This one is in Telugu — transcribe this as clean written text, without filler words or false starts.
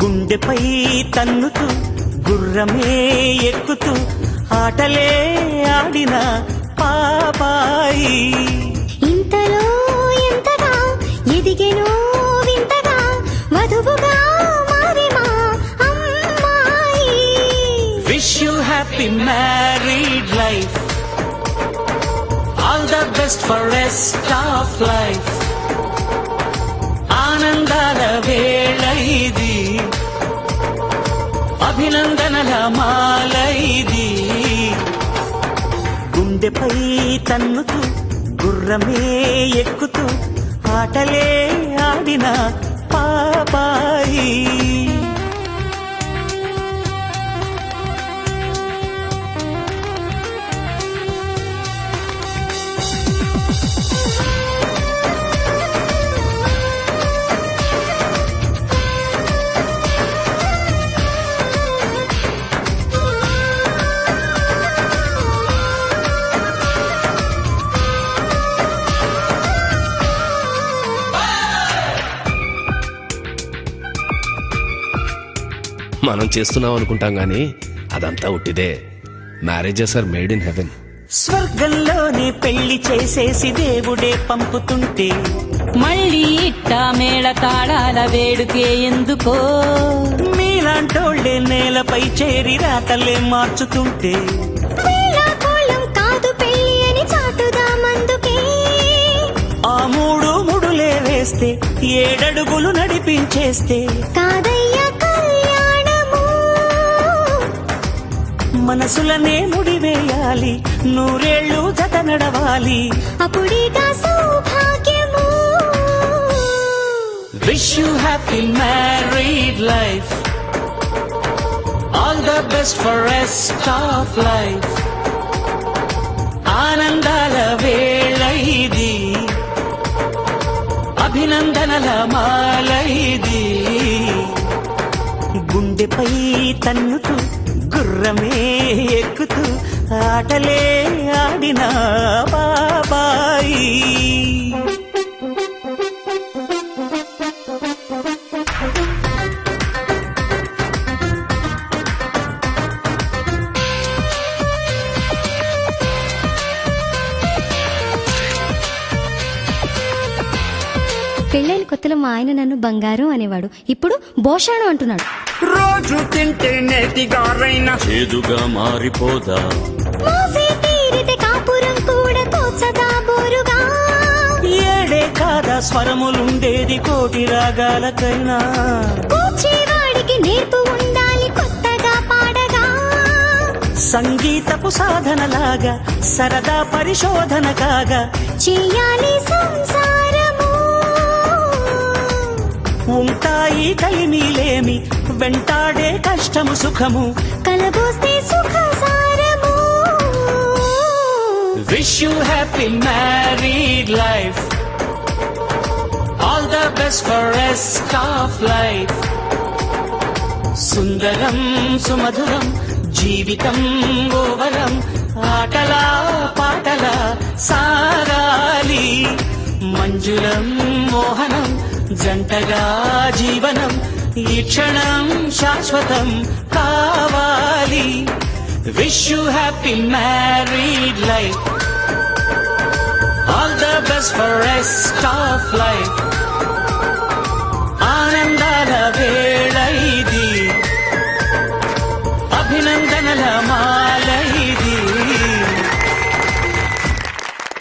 గుండెపై తన్నుతూ గుర్రమే ఎక్కుతూ ఆటలే ఆడిన పాపాయి ఇంతలో ఎంతగా ఎదిగెనో వింతగా వధువుగా మారే మా అమ్మాయి. Wish you happy married life, all the best for rest of life. ఆనందాల వేళ ఇది, అభినందనల మాల ఇది. గుండెపై తన్నుతూ గుర్రమే ఎక్కుతూ ఆటలే ఆడిన పాపాయి. మనం చేస్తున్నాం అనుకుంటాం గానీ అదంతా ఉట్టిదే. Marriages are made in heaven. స్వర్గంలోనే పెళ్లి చేసేసి దేవుడే పంపుతుంటే మళ్ళీ ఇట్టా మేళ తాళాల వేడుకే ఎందుకో. మీలాంటోళ్లే నేలపై చేరి రాతలే మార్చుతుంటే వేళాకోళం కాదు పెళ్లి అని చాటుదామందుకే. ఆ మూడు ముడులే వేస్తే 7 అడుగులు నడిపించేస్తే కాదయ్య కళ్యాణము. మనసులనే ముడివేయాలి, 100 ఏళ్ళు జత నడవాలి. అప్పుడిగా సౌభాగ్యము. Wish you happy married life, all the best for rest of life. ఆనందాల వేళ ఇది, అభినందనల మాల ఇది. గుండెపై తన్నుతూ గుర్రమే ఎక్కుతూ ఆటలే ఆడిన బాబాయి. పెళ్ళైన కొత్తలో మా ఆయన నన్ను బంగారం అనేవాడు, ఇప్పుడు బోషాణం అంటున్నాడు. రోజు తింటే నేతిగారైన చేదుగా మారిపోదా. మోసే తీరితే కాపురం కూడా తోచదా బోరుగా. 7 కాదా స్వరములుండేది కోటి రాగాలకైనా. కూర్చేవాడికి నేర్పు ఉండాలి కొత్తగా పాడగా. సంగీతపు సాధనలాగా సరదా పరిశోధన కాగా చేయాలి సంసారము. ఉంటాయి కలిమిలేమి వెంటాడే కష్టము సుఖము. కలబోస్తే సుఖ సారము. Wish you happy married life, all the best for rest of life. సుందరం సుమధురం జీవితం ఓవరం, ఆటలా పాటల సాగాలి. మంజులం మోహనం జంటగా జీవనం, ఈ క్షణం శాశ్వతం కావాలి. Wish you happy married life, all the best for rest of life. ఆనందాల వేళ ఇది, అభినందనల మా